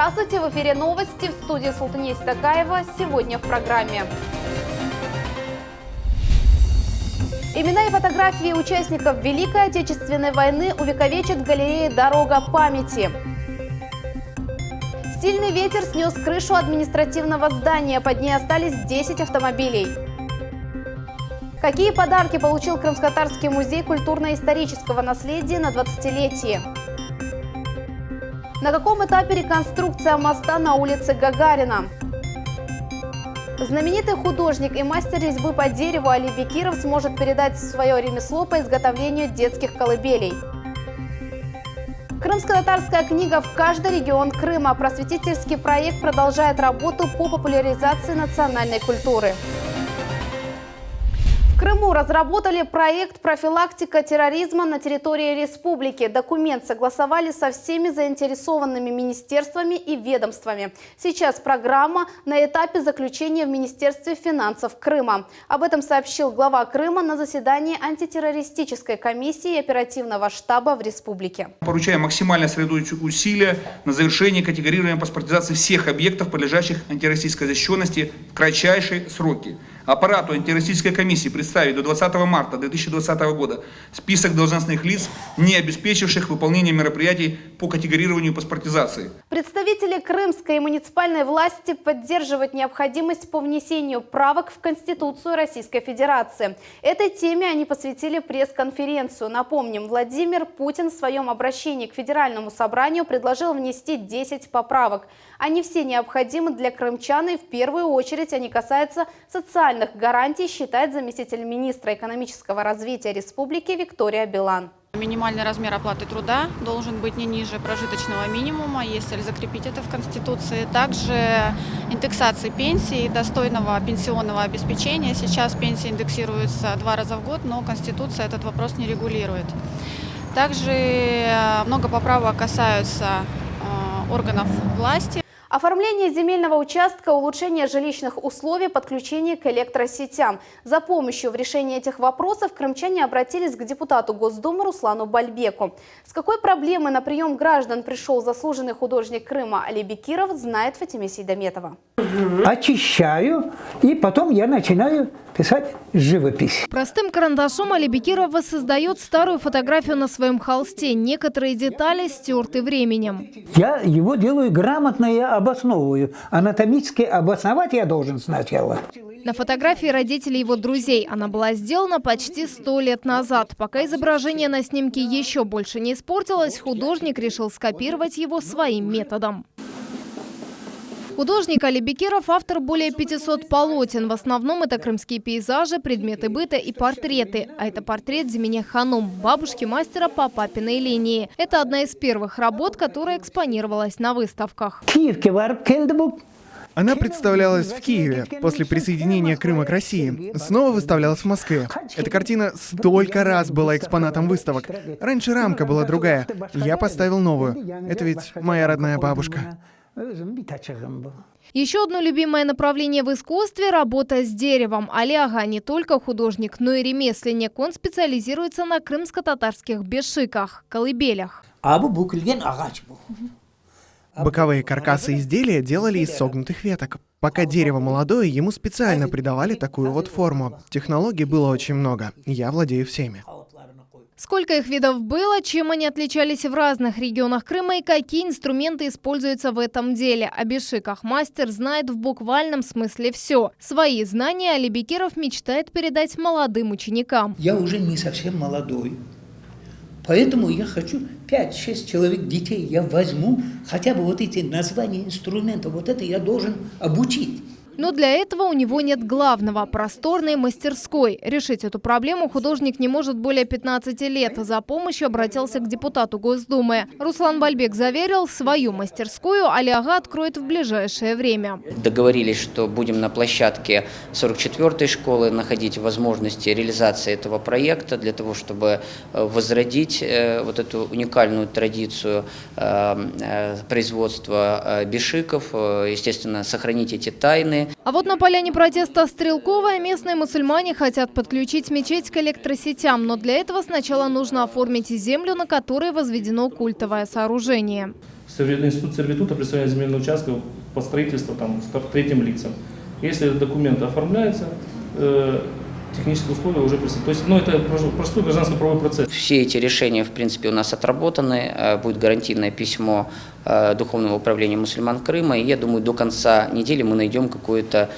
Здравствуйте! В эфире новости в студии Султаней Стакаева. Сегодня в программе. Имена и фотографии участников Великой Отечественной войны увековечат в галерее «Дорога памяти». Сильный ветер снес крышу административного здания. Под ней остались 10 автомобилей. Какие подарки получил Крымско-Татарский музей культурно-исторического наследия на 20-летие? На каком этапе реконструкция моста на улице Гагарина? Знаменитый художник и мастер резьбы по дереву Али Бекиров сможет передать свое ремесло по изготовлению детских колыбелей. Крымско-татарская книга «В каждый регион Крыма». Просветительский проект продолжает работу по популяризации национальной культуры. В Крыму разработали проект «Профилактика терроризма на территории республики». Документ согласовали со всеми заинтересованными министерствами и ведомствами. Сейчас программа на этапе заключения в Министерстве финансов Крыма. Об этом сообщил глава Крыма на заседании антитеррористической комиссии и оперативного штаба в республике. Поручаем максимально сосредоточить усилия на завершении категорирования паспортизации всех объектов, подлежащих антитеррористической защищенности в кратчайшие сроки. Аппарату антитеррористической комиссии представить до 20 марта 2020 года список должностных лиц, не обеспечивших выполнение мероприятий по категорированию паспортизации. Представители крымской и муниципальной власти поддерживают необходимость по внесению правок в Конституцию Российской Федерации. Этой теме они посвятили пресс-конференцию. Напомним, Владимир Путин в своем обращении к Федеральному собранию предложил внести 10 поправок. Они все необходимы для крымчан, и в первую очередь они касаются социальных гарантий, считает заместитель министра экономического развития республики Виктория Билан. Минимальный размер оплаты труда должен быть не ниже прожиточного минимума, есть цель закрепить это в Конституции. Также индексации пенсии, достойного пенсионного обеспечения. Сейчас пенсии индексируются 2 раза в год, но Конституция этот вопрос не регулирует. Также много поправок касаются органов власти. Оформление земельного участка, улучшение жилищных условий, подключение к электросетям. За помощью в решении этих вопросов крымчане обратились к депутату Госдумы Руслану Бальбеку. С какой проблемой на прием граждан пришел заслуженный художник Крыма Али Бекиров, знает Фатиме Сейдаметова. Очищаю, и потом я начинаю писать живопись. Простым карандашом Али Бекиров воссоздает старую фотографию на своем холсте. Некоторые детали стерты временем. Я его делаю грамотно, я обосновываю. Анатомически обосновать я должен сначала. На фотографии родителей его друзей. Она была сделана почти 100 лет назад. Пока изображение на снимке еще больше не испортилось, художник решил скопировать его своим методом. Художник Али Бекиров – автор более 500 полотен. В основном это крымские пейзажи, предметы быта и портреты. А это портрет Зимине Ханум, бабушки мастера по папиной линии. Это одна из первых работ, которая экспонировалась на выставках. Она представлялась в Киеве после присоединения Крыма к России. Снова выставлялась в Москве. Эта картина столько раз была экспонатом выставок. Раньше рамка была другая. Я поставил новую. Это ведь моя родная бабушка. Еще одно любимое направление в искусстве – работа с деревом. Али Ага не только художник, но и ремесленник. Он специализируется на крымско-татарских бешиках – колыбелях. Боковые каркасы изделия делали из согнутых веток. Пока дерево молодое, ему специально придавали такую вот форму. Технологий было очень много. Я владею всеми. Сколько их видов было, чем они отличались в разных регионах Крыма и какие инструменты используются в этом деле. О бешиках мастер знает в буквальном смысле все. Свои знания Али Бекиров мечтает передать молодым ученикам. Я уже не совсем молодой. Поэтому я хочу 5-6 человек детей. Я возьму хотя бы вот эти названия инструментов. Вот это я должен обучить. Но для этого у него нет главного – просторной мастерской. Решить эту проблему художник не может более 15 лет. За помощью обратился к депутату Госдумы. Руслан Бальбек заверил, свою мастерскую Али Ага откроет в ближайшее время. Договорились, что будем на площадке 44-й школы находить возможности реализации этого проекта для того, чтобы возродить вот эту уникальную традицию производства бешиков, естественно, сохранить эти тайны. А вот на поляне протеста Стрелковая местные мусульмане хотят подключить мечеть к электросетям, но для этого сначала нужно оформить землю, на которой возведено культовое сооружение. институт сервитута представления земельного участка по строительству там, третьим лицам. Если документ оформляется, технические условия уже присутствуют. То есть, это простой гражданско-правовой процесс. Все эти решения, в принципе, у нас отработаны. Будет гарантийное письмо Духовного управления мусульман Крыма. И я думаю, до конца недели мы найдем какой-то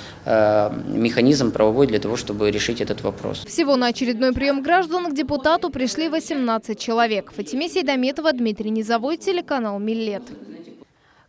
механизм правовой для того, чтобы решить этот вопрос. Всего на очередной прием граждан к депутату пришли 18 человек. Фатиме Сейдаметова, Дмитрий Низовой, телеканал «Миллет».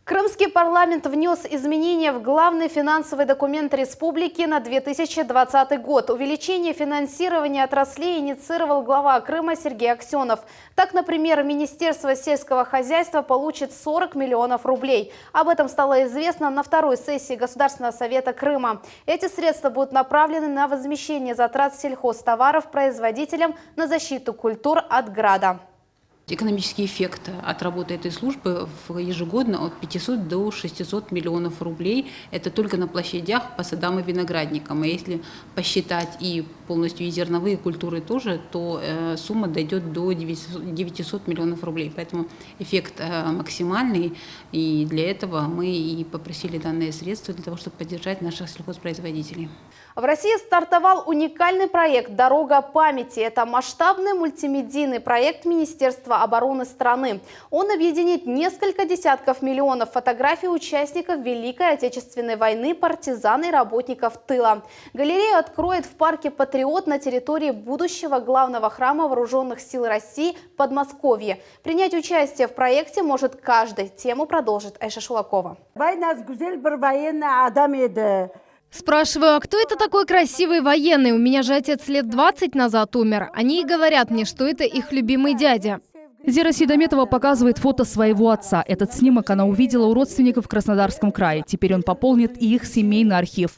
Крымский парламент внес изменения в главный финансовый документ республики на 2020 год. Увеличение финансирования отраслей инициировал глава Крыма Сергей Аксенов. Так, например, Министерство сельского хозяйства получит 40 миллионов рублей. Об этом стало известно на второй сессии Государственного совета Крыма. Эти средства будут направлены на возмещение затрат сельхозтоваров производителям на защиту культур от града. Экономический эффект от работы этой службы ежегодно от 500 до 600 миллионов рублей. Это только на площадях по садам и виноградникам. А если посчитать и полностью и зерновые культуры тоже, то сумма дойдет до 900 миллионов рублей. Поэтому эффект максимальный. И для этого мы и попросили данные средства для того, чтобы поддержать наших сельхозпроизводителей. В России стартовал уникальный проект «Дорога памяти». Это масштабный мультимедийный проект Министерства обороны страны. Он объединит несколько десятков миллионов фотографий участников Великой Отечественной войны, партизан и работников тыла. Галерею откроет в парке «Патриот» на территории будущего главного храма Вооруженных сил России в Подмосковье. Принять участие в проекте может каждый. Тему продолжит Айша Шулакова. Спрашиваю, а кто это такой красивый военный? У меня же отец лет 20 назад умер. Они и говорят мне, что это их любимый дядя. Зира Сейдаметова показывает фото своего отца. Этот снимок она увидела у родственников в Краснодарском крае. Теперь он пополнит и их семейный архив.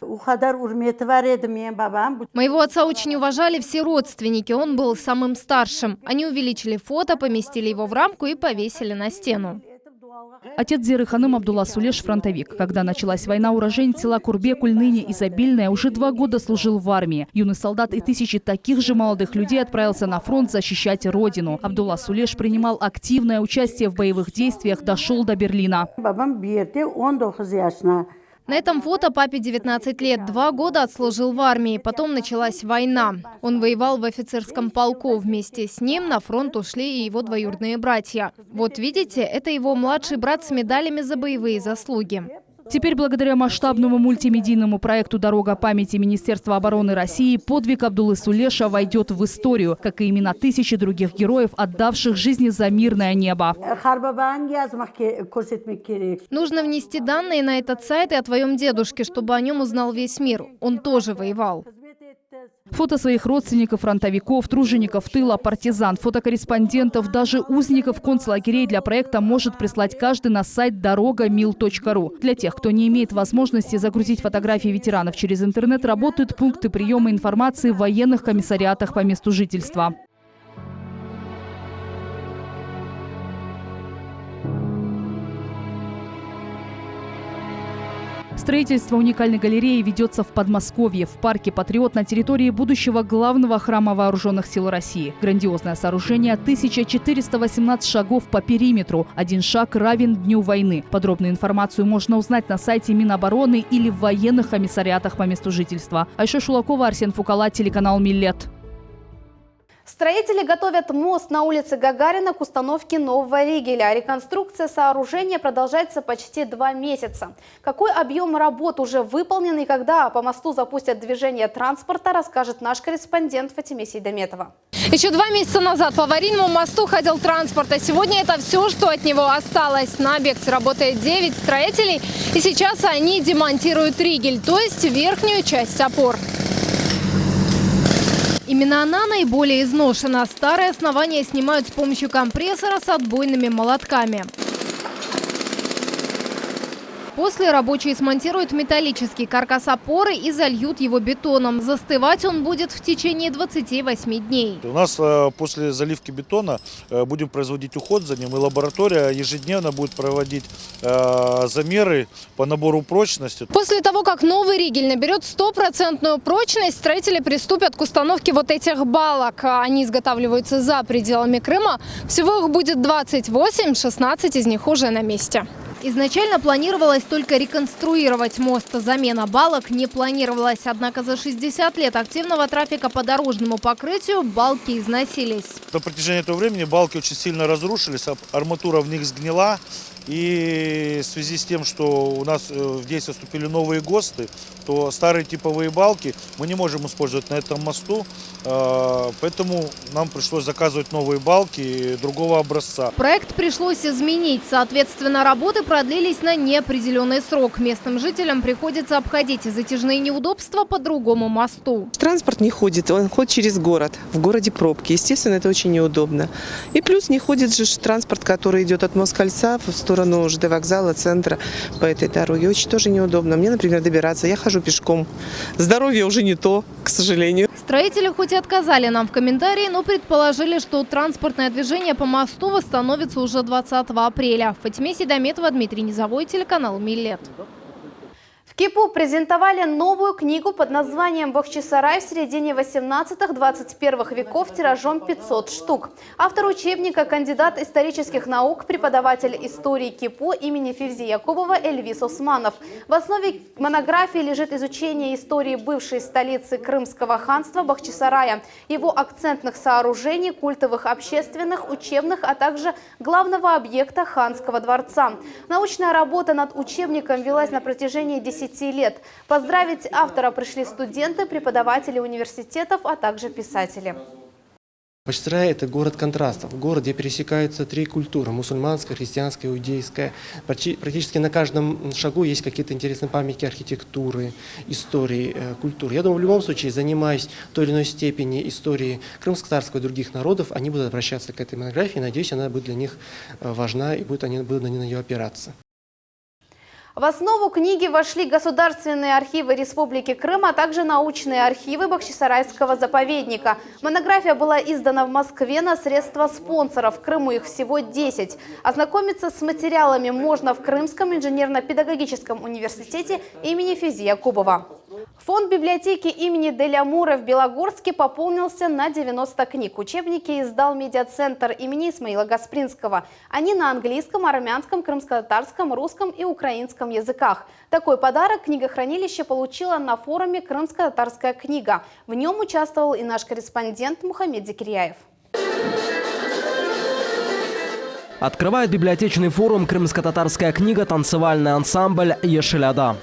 Моего отца очень уважали все родственники. Он был самым старшим. Они увеличили фото, поместили его в рамку и повесили на стену. Отец Зиры Ханым Абдулла Сулеш – фронтовик. Когда началась война, уроженец села Курбекуль, ныне Изобильное, уже 2 года служил в армии. Юный солдат и тысячи таких же молодых людей отправился на фронт защищать родину. Абдулла Сулеш принимал активное участие в боевых действиях, дошел до Берлина. На этом фото папе 19 лет. 2 года отслужил в армии. Потом началась война. Он воевал в офицерском полку. Вместе с ним на фронт ушли и его двоюродные братья. Вот видите, это его младший брат с медалями за боевые заслуги. Теперь, благодаря масштабному мультимедийному проекту «Дорога памяти» Министерства обороны России, подвиг Абдуллы Сулеша войдет в историю, как и имена тысячи других героев, отдавших жизни за мирное небо. Нужно внести данные на этот сайт и о твоем дедушке, чтобы о нем узнал весь мир. Он тоже воевал. Фото своих родственников, фронтовиков, тружеников тыла, партизан, фотокорреспондентов, даже узников концлагерей для проекта может прислать каждый на сайт dorogamil.ru. Для тех, кто не имеет возможности загрузить фотографии ветеранов через интернет, работают пункты приема информации в военных комиссариатах по месту жительства. Строительство уникальной галереи ведется в Подмосковье, в парке «Патриот» на территории будущего главного храма Вооруженных сил России. Грандиозное сооружение, 1418 шагов по периметру. 1 шаг равен дню войны. Подробную информацию можно узнать на сайте Минобороны или в военных комиссариатах по месту жительства. Айша Шулакова, Арсен Фукала, телеканал «Миллет». Строители готовят мост на улице Гагарина к установке нового ригеля. Реконструкция сооружения продолжается почти 2 месяца. Какой объем работ уже выполнен и когда по мосту запустят движение транспорта, расскажет наш корреспондент Фатиме Сейдаметова. Еще 2 месяца назад по аварийному мосту ходил транспорт, а сегодня это все, что от него осталось. На объекте работает 9 строителей, и сейчас они демонтируют ригель, то есть верхнюю часть опор. Именно она наиболее изношена. Старое основание снимают с помощью компрессора с отбойными молотками. После рабочие смонтируют металлический каркас опоры и зальют его бетоном. Застывать он будет в течение 28 дней. У нас после заливки бетона будем производить уход за ним, и лаборатория ежедневно будет проводить замеры по набору прочности. После того, как новый ригель наберет 100% прочность, строители приступят к установке вот этих балок. Они изготавливаются за пределами Крыма. Всего их будет 28, 16 из них уже на месте. Изначально планировалось только реконструировать мост. Замена балок не планировалась. Однако за 60 лет активного трафика по дорожному покрытию балки износились. На протяжении этого времени балки очень сильно разрушились, арматура в них сгнила. И в связи с тем, что у нас в действие вступили новые ГОСТы, то старые типовые балки мы не можем использовать на этом мосту. Поэтому нам пришлось заказывать новые балки другого образца. Проект пришлось изменить. Соответственно, работы продлились на неопределенный срок. Местным жителям приходится обходить затяжные неудобства по другому мосту. Транспорт не ходит, он ходит через город. В городе пробки. Естественно, это очень неудобно. И плюс не ходит же транспорт, который идет от Москальца в сторону ЖД вокзала, центра по этой дороге. Очень тоже неудобно. Мне, например, добираться. Я хожу пешком. Здоровье уже не то, к сожалению. Строители хоть и отказали нам в комментарии, но предположили, что транспортное движение по мосту восстановится уже 20 апреля. Фатиме Сейдометова, Дмитрий Низовой, телеканал Миллет. В КИПУ презентовали новую книгу под названием «Бахчисарай» в середине 18-21 веков тиражом 500 штук. Автор учебника – кандидат исторических наук, преподаватель истории КИПУ имени Февзи Якубова Эльвис Османов. В основе монографии лежит изучение истории бывшей столицы Крымского ханства Бахчисарая, его акцентных сооружений, культовых, общественных, учебных, а также главного объекта ханского дворца. Научная работа над учебником велась на протяжении 10 лет. Поздравить автора пришли студенты, преподаватели университетов, а также писатели. Бахчисарай – это город контрастов, город, где пересекаются три культуры – мусульманская, христианская, иудейская. Практически на каждом шагу есть какие-то интересные памятники архитектуры, истории, культуры. Я думаю, в любом случае, занимаясь в той или иной степени историей крымско-татарского и других народов, они будут обращаться к этой монографии. Надеюсь, она будет для них важна и они будут на нее опираться. В основу книги вошли государственные архивы Республики Крым, а также научные архивы Бахчисарайского заповедника. Монография была издана в Москве на средства спонсоров. В Крыму их всего 10. Ознакомиться с материалами можно в Крымском инженерно-педагогическом университете имени Февзи Якубова. Фонд библиотеки имени Деля Мура в Белогорске пополнился на 90 книг. Учебники издал медиацентр имени Исмаила Гаспринского. Они на английском, армянском, крымско-татарском, русском и украинском языках. Такой подарок книгохранилище получило на форуме «Крымско-татарская книга». В нем участвовал и наш корреспондент Мухаммед Зикирьяев. Открывает библиотечный форум «Крымско-татарская книга» танцевальный ансамбль «Ешеляда».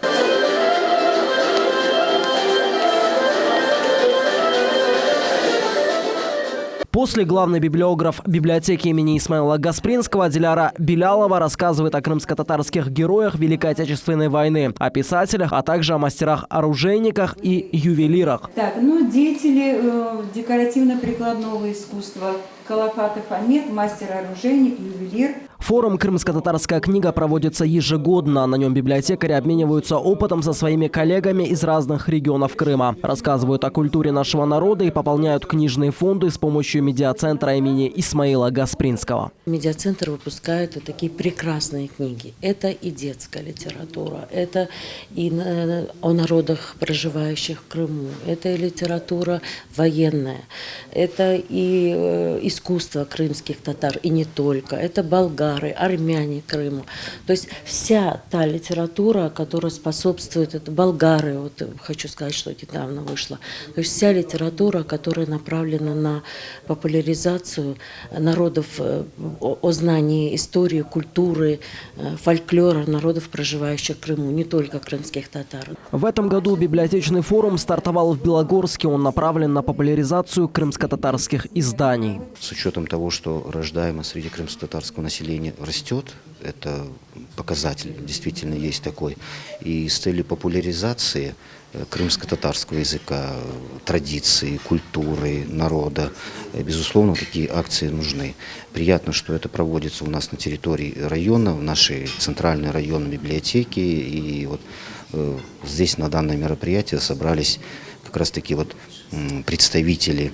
После главный библиограф библиотеки имени Исмаила Гаспринского Диляра Белялова рассказывает о крымско-татарских героях Великой Отечественной войны, о писателях, а также о мастерах-оружейниках и ювелирах. Так, деятели декоративно-прикладного искусства. Калафатов Амед, мастер-оружейник, ювелир. Форум «Крымско-татарская книга» проводится ежегодно. На нем библиотекари обмениваются опытом со своими коллегами из разных регионов Крыма. Рассказывают о культуре нашего народа и пополняют книжные фонды с помощью медиацентра имени Исмаила Гаспринского. Медиацентр выпускает такие прекрасные книги. Это и детская литература, это и о народах, проживающих в Крыму, это и литература военная, это и искусство крымских татар, и не только. Это болгары, армяне Крыму. То есть вся та литература, которая способствует, это болгары, хочу сказать, что недавно вышла. То есть вся литература, которая направлена на популяризацию народов, о знании истории, культуры, фольклора народов, проживающих в Крыму, не только крымских татар. В этом году библиотечный форум стартовал в Белогорске. Он направлен на популяризацию крымско-татарских изданий. С учетом того, что рождаемость среди крымско-татарского населения районе растет. Это показатель, действительно есть такой. И с целью популяризации крымско-татарского языка, традиций, культуры, народа, безусловно, такие акции нужны. Приятно, что это проводится у нас на территории района, в нашей центральной районной библиотеке. И вот здесь на данное мероприятие собрались как раз-таки вот представители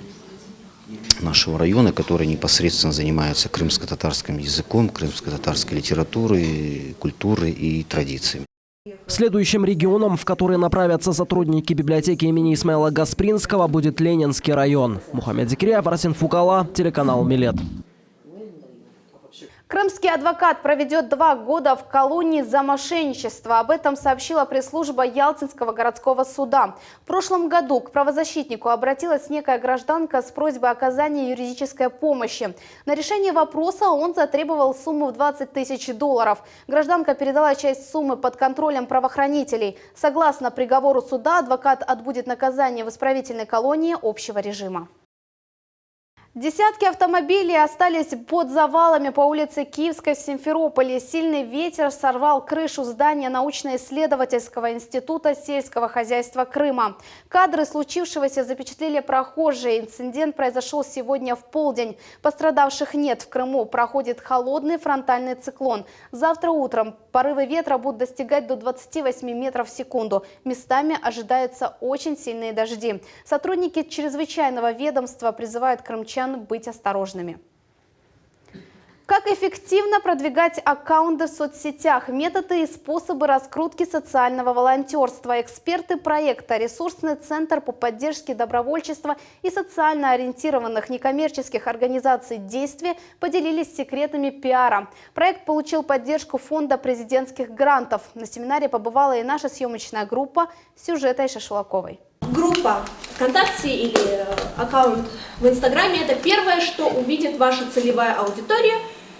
нашего района, которые непосредственно занимаются крымско-татарским языком, крымско-татарской литературой, культурой и традициями. Следующим регионом, в который направятся сотрудники библиотеки имени Исмаила Гаспринского, будет Ленинский район. Мухаммед Зикриев, Арсен Фукала, телеканал «Милет». Крымский адвокат проведет 2 года в колонии за мошенничество. Об этом сообщила пресс-служба Ялтинского городского суда. В прошлом году к правозащитнику обратилась некая гражданка с просьбой оказания юридической помощи. На решение вопроса он затребовал сумму в $20 000. Гражданка передала часть суммы под контролем правоохранителей. Согласно приговору суда, адвокат отбудет наказание в исправительной колонии общего режима. Десятки автомобилей остались под завалами по улице Киевской в Симферополе. Сильный ветер сорвал крышу здания научно-исследовательского института сельского хозяйства Крыма. Кадры случившегося запечатлели прохожие. Инцидент произошел сегодня в полдень. Пострадавших нет. В Крыму проходит холодный фронтальный циклон. Завтра утром порывы ветра будут достигать до 28 метров в секунду. Местами ожидаются очень сильные дожди. Сотрудники чрезвычайного ведомства призывают крымчан быть осторожными. Как эффективно продвигать аккаунты в соцсетях, методы и способы раскрутки социального волонтерства. Эксперты проекта «Ресурсный центр по поддержке добровольчества и социально ориентированных некоммерческих организаций «Действие» поделились секретами пиара. Проект получил поддержку фонда президентских грантов. На семинаре побывала и наша съемочная группа. Сюжет Айши Шулаковой. Группа ВКонтакте или аккаунт в Инстаграме – это первое, что увидит ваша целевая аудитория,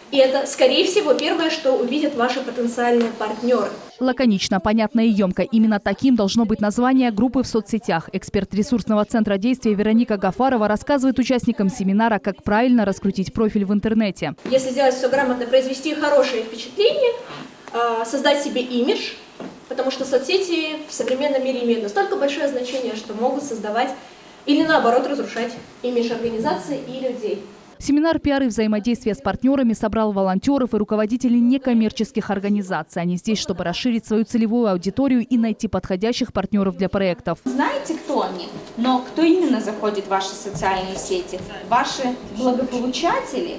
и это, скорее всего, первое, что увидят ваши потенциальные партнеры. Лаконично, понятно и емко. Именно таким должно быть название группы в соцсетях. Эксперт ресурсного центра действия Вероника Гафарова рассказывает участникам семинара, как правильно раскрутить профиль в интернете. Если сделать все грамотно, произвести хорошее впечатление, создать себе имидж, потому что соцсети в современном мире имеют настолько большое значение, что могут создавать или наоборот разрушать имидж организации и людей. Семинар «Пиар и взаимодействие с партнерами» собрал волонтеров и руководителей некоммерческих организаций. Они здесь, чтобы расширить свою целевую аудиторию и найти подходящих партнеров для проектов. Знаете, кто они? Но кто именно заходит в ваши социальные сети? Ваши благополучатели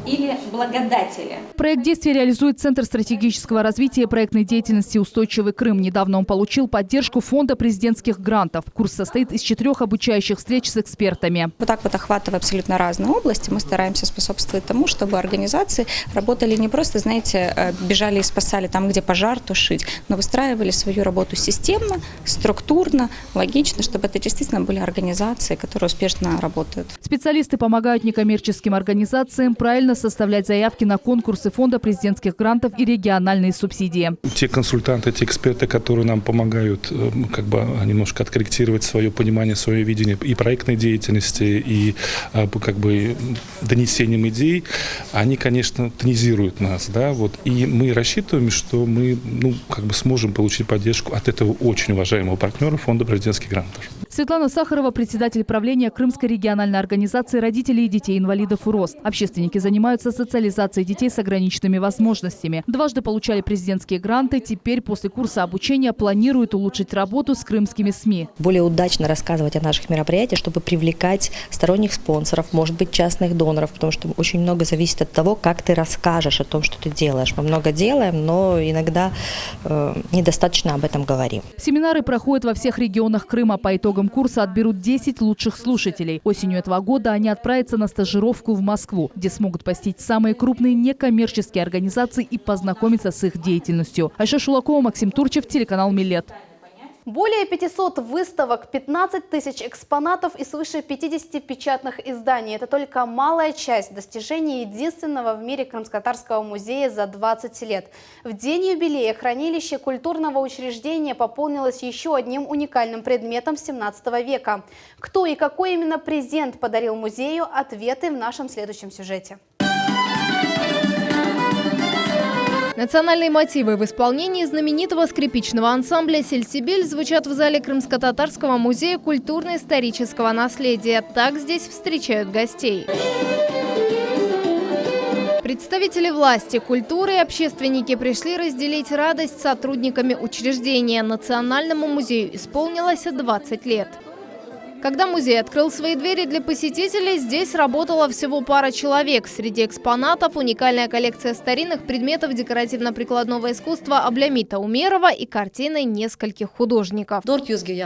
или благодатели? Проект действия реализует Центр стратегического развития и проектной деятельности «Устойчивый Крым». Недавно он получил поддержку фонда президентских грантов. Курс состоит из 4 обучающих встреч с экспертами. Вот так вот, охватывая абсолютно разные области, мы стараемся способствовать тому, чтобы организации работали не просто, знаете, бежали и спасали там, где пожар тушить, но выстраивали свою работу системно, структурно, логично, чтобы это действительно были организации, которые успешно работают. Специалисты помогают некоммерческим организациям правильно составлять заявки на конкурсы фонда президентских грантов и региональные субсидии. Те консультанты, те эксперты, которые нам помогают как бы немножко откорректировать свое понимание, свое видение и проектной деятельности, и как бы донесением идей, они, конечно, тонизируют нас, да, вот, и мы рассчитываем, что мы, как бы сможем получить поддержку от этого очень уважаемого партнера фонда президентских грантов. Светлана Сахарова, председатель правления Крымской региональной организации родителей и детей-инвалидов «РОСТ». Общественники занимаются социализацией детей с ограниченными возможностями. Дважды получали президентские гранты. Теперь после курса обучения планируют улучшить работу с крымскими СМИ. Более удачно рассказывать о наших мероприятиях, чтобы привлекать сторонних спонсоров, может быть, частных доноров, потому что очень много зависит от того, как ты расскажешь о том, что ты делаешь. Мы много делаем, но иногда недостаточно об этом говорим. Семинары проходят во всех регионах Крыма. По итогам курса отберут 10 лучших слушателей. Осенью этого года они отправятся на стажировку в Москву, где смогут посетить самые крупные некоммерческие организации и познакомиться с их деятельностью. Айша Шулакова, Максим Турчев, телеканал «Милет». Более 500 выставок, 15 000 экспонатов и свыше 50 печатных изданий. Это только малая часть достижений единственного в мире крымско-татарского музея за 20 лет. В день юбилея хранилище культурного учреждения пополнилось еще одним уникальным предметом 17 века. Кто и какой именно презент подарил музею, ответы в нашем следующем сюжете. Национальные мотивы в исполнении знаменитого скрипичного ансамбля «Сельсибель» звучат в зале Крымско-Татарского музея культурно-исторического наследия. Так здесь встречают гостей. Представители власти, культуры и общественники пришли разделить радость с сотрудниками учреждения. Национальному музею исполнилось 20 лет. Когда музей открыл свои двери для посетителей, здесь работала всего пара человек. Среди экспонатов уникальная коллекция старинных предметов декоративно-прикладного искусства Аблямита Умерова и картины нескольких художников. Вначале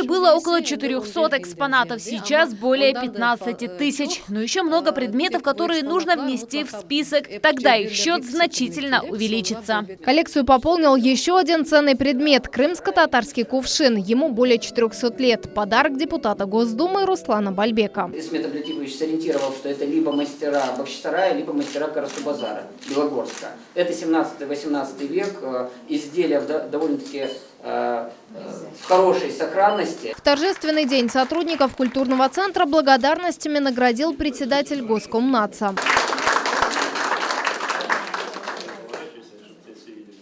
было около 400 экспонатов, сейчас более 15 тысяч. Но еще много предметов, которые нужно внести в список. Тогда их счет значительно увеличится. Коллекцию пополнил еще один ценный предмет – крымско-татарский кувшин. Ему более 400 лет. Подарок депутата Госдумы Руслана Бальбека. Исмет Аблятипович сориентировал, что это либо мастера Бахчисарая, либо мастера Карасу-Базара, Белогорска. Это 17-18 век, изделия довольно-таки в хорошей сохранности. В торжественный день сотрудников культурного центра благодарностями наградил председатель Госкомнадзора.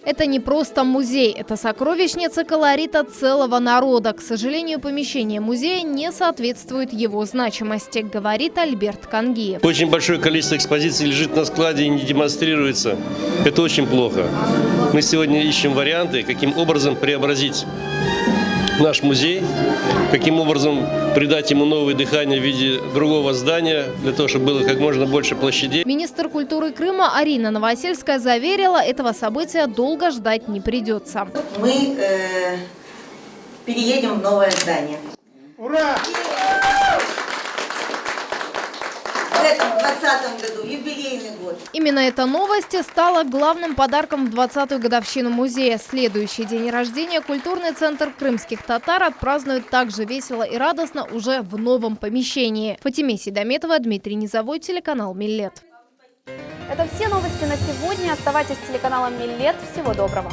Это не просто музей, это сокровищница колорита целого народа. К сожалению, помещение музея не соответствует его значимости, говорит Альберт Кангиев. Очень большое количество экспозиций лежит на складе и не демонстрируется. Это очень плохо. Мы сегодня ищем варианты, каким образом преобразить наш музей, каким образом придать ему новое дыхание в виде другого здания, для того, чтобы было как можно больше площадей. Министр культуры Крыма Арина Новосельская заверила, этого события долго ждать не придется. Мы переедем в новое здание. Ура! В этом 2020 году, юбилейный год. Именно эта новость стала главным подарком в 20-ю годовщину музея. Следующий день рождения культурный центр крымских татар отпразднует также весело и радостно уже в новом помещении. Фатиме Сейдаметова, Дмитрий Низовой, телеканал Миллет. Это все новости на сегодня. Оставайтесь с телеканалом Миллет. Всего доброго.